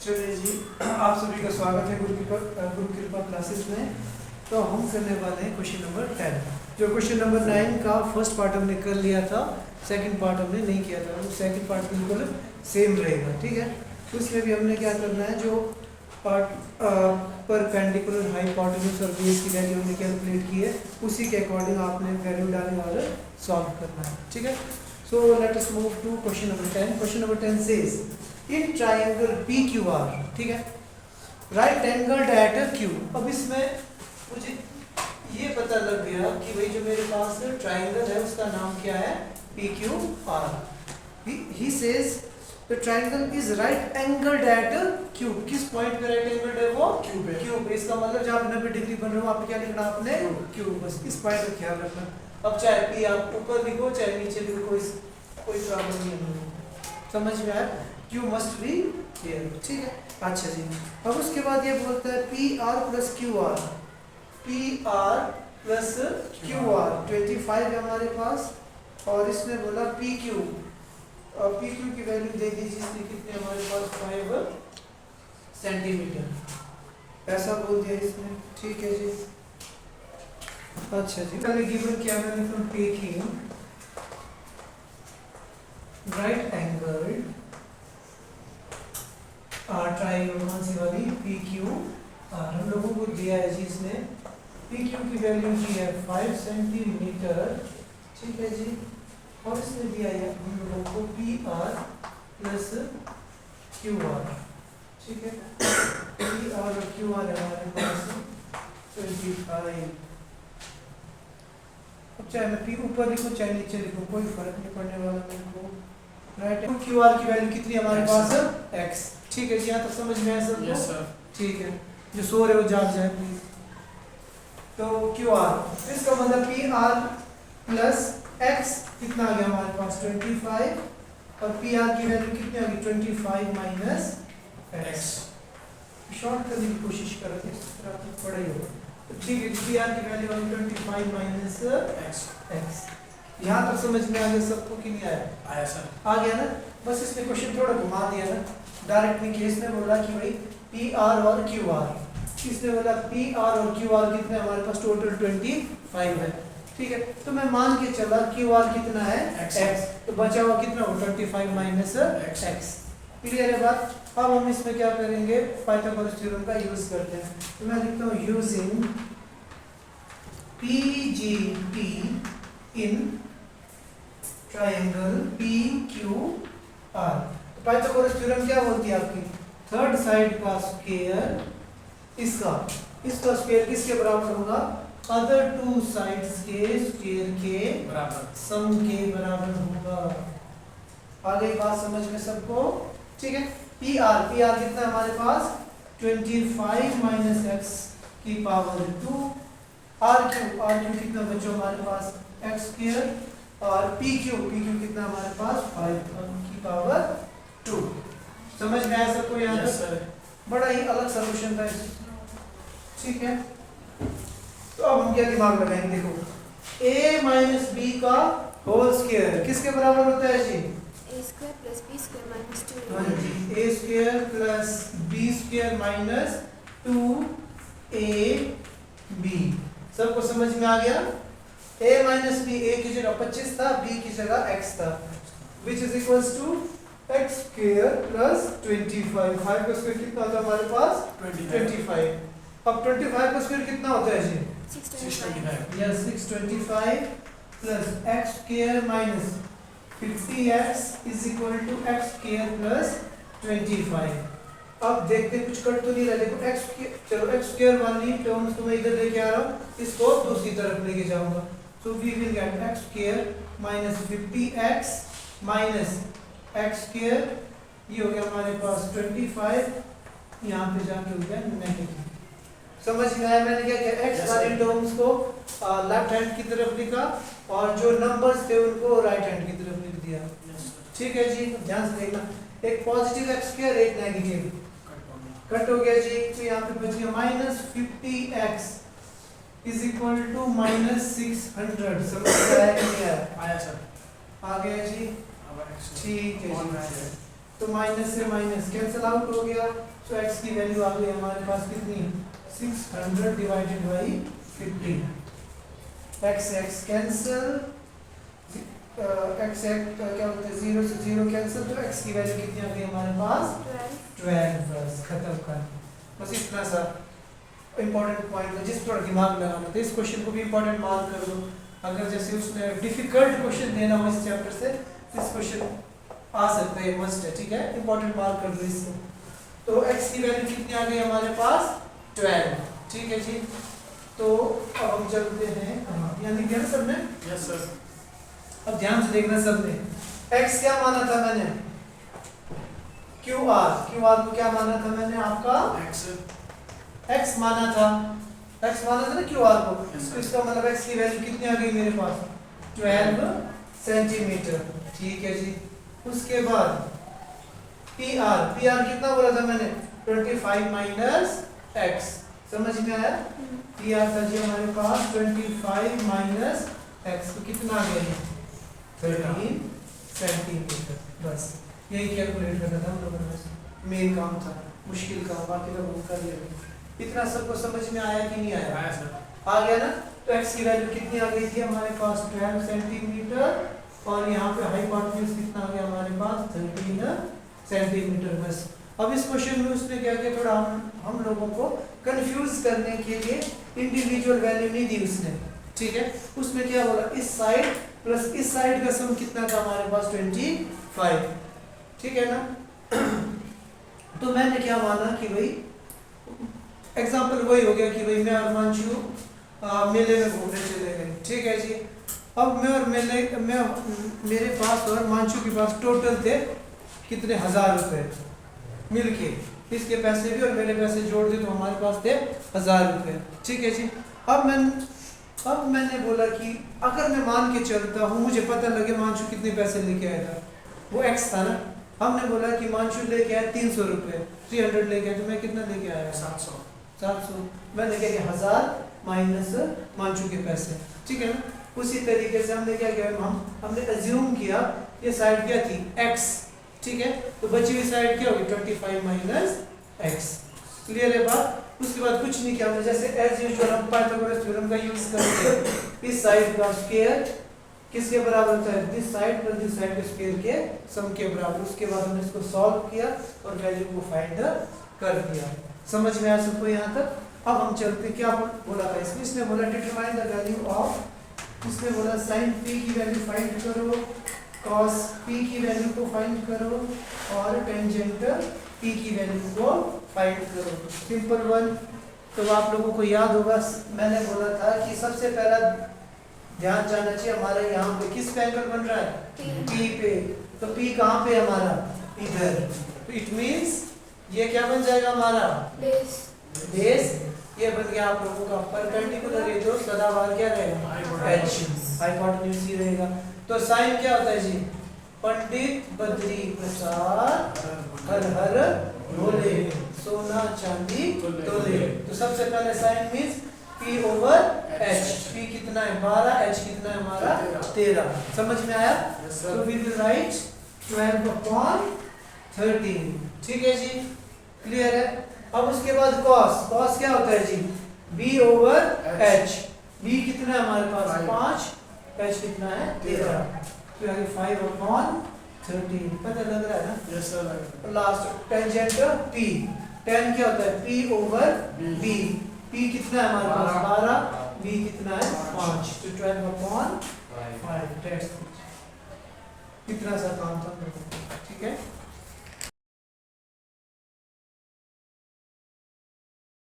चलिए जी, आप सभी का स्वागत है गुरु कृपा क्लासेस में। तो हम करने वाले हैं क्वेश्चन नंबर 10। जो क्वेश्चन नंबर 9 का फर्स्ट पार्ट हमने कर लिया था, सेकंड पार्ट हमने नहीं किया था। तो सेकंड पार्ट बिल्कुल सेम रहेगा, ठीक है। तो उसमें भी हमने क्या करना है, जो पार्ट परपेंडिकुलर हाइपोटेन्यूज और बेस की वैल्यू हमने कैलकुलेट की है, उसी के अकॉर्डिंग आपने वैल्यू डालने और सॉल्व करना है, ठीक है। So let us move to question number 10। Question number 10 says in triangle PQR, ठीक है, राइट एंगल्ड एट Q। अब इसमें मुझे ये पता लग गया कि भाई जो मेरे पास ट्राइंगल है उसका नाम क्या है, PQR। He says the triangle is right angled at Q। किस पॉइंट पे राइट एंगल्ड है वो? Q पे। Q पे। इसका मतलब जब 90 डिग्री बन रहा हो, आपको क्या लिखना आपने? Q। बस इस पॉइंट का ख्याल रखना। अब चाहे P आप ऊपर लिखो चाहे नीचे लिखो, कोई प्रॉब्लम नहीं है। समझ में आया? Q must be here, ठीक है। अच्छा जी, अब उसके बाद ये बोलता है PR plus QR। PR plus QR 25 है हमारे पास, और इसने बोला PQ, और PQ की वैल्यू दे दी जिसने कितने हमारे पास 5 सेंटीमीटर, ऐसा बोल दिया इसने, ठीक है जी। अच्छा जी, पहले गिवन क्या मैंने from taking right angle triangle, कौन सी वाली? PQR। हम लोगों को दिया है जी इसने, PQ की वैल्यू की है 5 सेंटीमीटर, ठीक है जी। और इसने दिया है हम लोगों को PR प्लस QR, ठीक है। PR और QR है हमारे पास 25। अब चाहे मैं P ऊपर लिखूं चाहे नीचे लिखूं, कोई फर्क नहीं पड़ने वाला मेरे को। राइट, QR की वैल्यू कितनी हमारे पास है? X, ठीक है जी। यहाँ तक समझ में आया सबको? Yes sir. ठीक है, जो सो रहे हो जाग जाए प्लीज। तो QR, इसका मतलब PR प्लस X कितना आ गया हमारे पास? 25, और PR की वैल्यू कितनी आ गई? 25 माइनस X। शॉर्ट करने की कोशिश कर रहे थे, इस तरह तो पड़ा ही होगा। तो ठीक है, PR की वैल्यू आ गई 25 माइनस X। यहाँ तक समझ में आ गया सबको कि नहीं आया? आया सर। आ गया ना। बस इसने क्वेश्चन थोड़ा घुमा दिया ना, डायरेक्ट नहीं। केस ने बोला कि भाई PR और QR, इसने बोला PR और QR कितने हमारे पास? टोटल 25 है, ठीक है। तो मैं मान के चला QR कितना है? X। तो बचा हुआ कितना हो? 25 माइनस X। क्लियर है बात? अब हम इसमें क्या करेंगे, पाइथागोरस थ्योरम का यूज करते हैं। तो मैं लिखता हूँ यूजिंग PGP इन ट्राइंगल PQR। तो पाइथागोरस थ्योरम क्या बोलती है आपकी? थर्ड साइड का स्क्वायर, इसका स्क्वायर किसके बराबर होगा? अदर टू साइड्स के स्क्वायर के बराबर, सम के बराबर होगा। आ गई बात समझ में सबको? ठीक है। PR कितना हमारे पास? 25 माइनस X की पावर 2। RQ कितना बच्चों हमारे पास? X square. और PQ कितना हमारे पास? 5 की पावर 2। समझ में आया सबको यहाँ तक? बड़ा ही अलग सॉल्यूशन था, ठीक है। तो अब हम क्या दिमाग लगाएंगे? देखो, A माइनस B का होल स्क्वायर किसके बराबर होता है जी? A square plus B square minus 2. हाँ जी, A square plus B square minus 2AB। सबको समझ में आ गया? A माइनस B, A की जगह 25 था, B की जगह X था, which is equals to X square plus 25। 5 का स्क्वायर कितना होता है हमारे पास? 25। अब 25 का स्क्वायर कितना होता है जी? 625. Yes, 625 plus X square minus 50X is equal to X square plus 25। अब देखते हैं कुछ कट तो नहीं रहा। देखो चलो X स्क्वायर वाली टर्म्स को मैं इधर लेके आ रहा हूँ, इसको दूसरी तरफ लेके जाऊंगा। So we will get X square minus 50X minus X square, ये हो गया हमारे पास 25, यहाँ पे जाके हो गया नेगेटिव। समझ में आया मैंने क्या किया? X वाली टर्म्स को लेफ्ट हैंड की तरफ लिखा, और जो नंबर्स थे उनको राइट हैंड की तरफ लिख दिया, ठीक है जी। ध्यान से देखना, एक पॉजिटिव X स्क्वायर एक नेगेटिव, कट हो गया जी। तो यहाँ पे बच गया minus 50X is equal to minus 600। समझ में आया कि नहीं आया? आया सर। आ गया जी, ठीक है। तो माइनस से माइनस कैंसिल आउट हो गया, तो x की वैल्यू आ गई हमारे पास कितनी 600 divided by 50 x cancel x क्या होता है 0 से 0 कैंसिल तो x की वैल्यू कितनी आ गई हमारे पास 12 बस खत्म कर बस इतना सा इंपॉर्टेंट पॉइंट है जिस पर दिमाग लगाना तो इस क्वेश्चन को भी इंपॉर्टेंट मार्क कर दो अगर जैसे उसने डिफिकल्ट क्वेश्चन देना हो इस चैप्टर से इस क्वेश्चन आ सकता है मस्ट है ठीक है इंपॉर्टेंट मार्क कर दो इसको तो x की वैल्यू कितनी आ गई हमारे पास 12 ठीक है जी तो अब हम चलते हैं यहाँ लिख दिया ना सबने यस सर अब ध्यान से देखना सबने x क्या माना था मैंने QR को क्या माना था मैंने आपका x माना था ना QR को तो इसका मतलब x की वैल्यू कितनी आ गई मेरे पास 12 सेंटीमीटर ठीक है जी उसके बाद PR कितना बोला था मैंने 25 माइनस x समझ में आया PR था जी हमारे पास 25 माइनस x तो कितना आ गया 13 सेंटीमीटर बस यही कैलकुलेट करना था हम लोगों ने मेन काम था मुश्किल काम बाकी लोगों को कर लिया इतना सबको समझ में आया कि नहीं आया आ गया ना तो x की वैल्यू कितनी आ गई थी हमारे पास 12 सेंटीमीटर और यहाँ पे हाइपोटेन्यूज कितना आ गया हमारे पास 13 सेंटीमीटर बस अब इस क्वेश्चन में उसने क्या किया थोड़ा हम लोगों को कंफ्यूज करने के लिए इंडिविजुअल वैल्यू नहीं दी उसने ठीक है उसमें क्या बोला इस साइड प्लस इस साइड का सम कितना था हमारे पास 25 ठीक है ना तो मैंने क्या माना कि भाई एग्जाम्पल वही हो गया कि भाई मैं और मांशु मेले में घूमने चले गए ठीक है जी अब मैं और मेरे पास और मांशु के पास टोटल थे कितने 1000 रुपए मिलके इसके पैसे भी और मेरे पैसे जोड़ दे तो हमारे पास थे 1000 रुपए ठीक है जी अब मैंने बोला कि अगर मैं मान के चलता हूँ मुझे पता लगे मांशु कितने पैसे लेके आया था वो x था ना हमने बोला कि मांशु लेके आया 300 रुपए 300 लेके आया तो मैं कितना लेके आया 700 मैं लेके गया 1000 माइनस मांशु के पैसे ठीक है ना उसी तरीके से हमने क्या किया हमने अज्यूम किया ये साइड क्या थी x ठीक है तो बची हुई साइड क्या होगी 25 माइनस x क्लियर है बात उसके बाद कुछ नहीं किया हमने जैसे एज यूजुअल हम पाइथागोरस थ्योरम का यूज करके इस साइड का स्क्वायर किसके बराबर होता है this side plus this side के स्क्वायर के सम के बराबर उसके बाद हमने इसको सॉल्व किया और वैल्यू को फाइंड कर दिया समझ में आया सबको यहाँ तक अब हम चलते क्या बोला था इसने बोला डिटरमाइन द वैल्यू ऑफ इसने बोला sin p की वैल्यू फाइंड करो cos p की वैल्यू को फाइंड करो और टेंजेंट p की वैल्यू को फाइंड करो सिंपल वन तो आप लोगों को याद होगा मैंने बोला था कि सबसे पहला ध्यान जाना चाहिए हमारा यहाँ पे किस पे एंगल बन रहा है P पे तो P कहाँ पे हमारा इधर तो इट मींस ये क्या बन जाएगा हमारा बेस ये बन गया आप लोगों का परपेंडिकुलर ये जो सदाबहार क्या रहेगा h हाइपोटेन्यूज ही रहेगा तो साइन क्या होता है जी पंडित बद्री प्रसाद हर हर भोले सोना चांदी तोले तो सबसे पहले sine means P over H P कितना है 12 H कितना है हमारा 13 समझ में आया तो वी विल राइट 12 अपॉन 13 ठीक है जी क्लियर है अब उसके बाद cos क्या होता है जी B ओवर H B कितना है हमारे पास 5 H कितना है 13 तो आगे 5 अपॉन 13 पता लग रहा है ना yes sir last tangent P tan क्या होता है P ओवर B P कितना है हमारे पास 12 B कितना है 5 तो 12 अपॉन 5 टेस्ट कितना सा काम था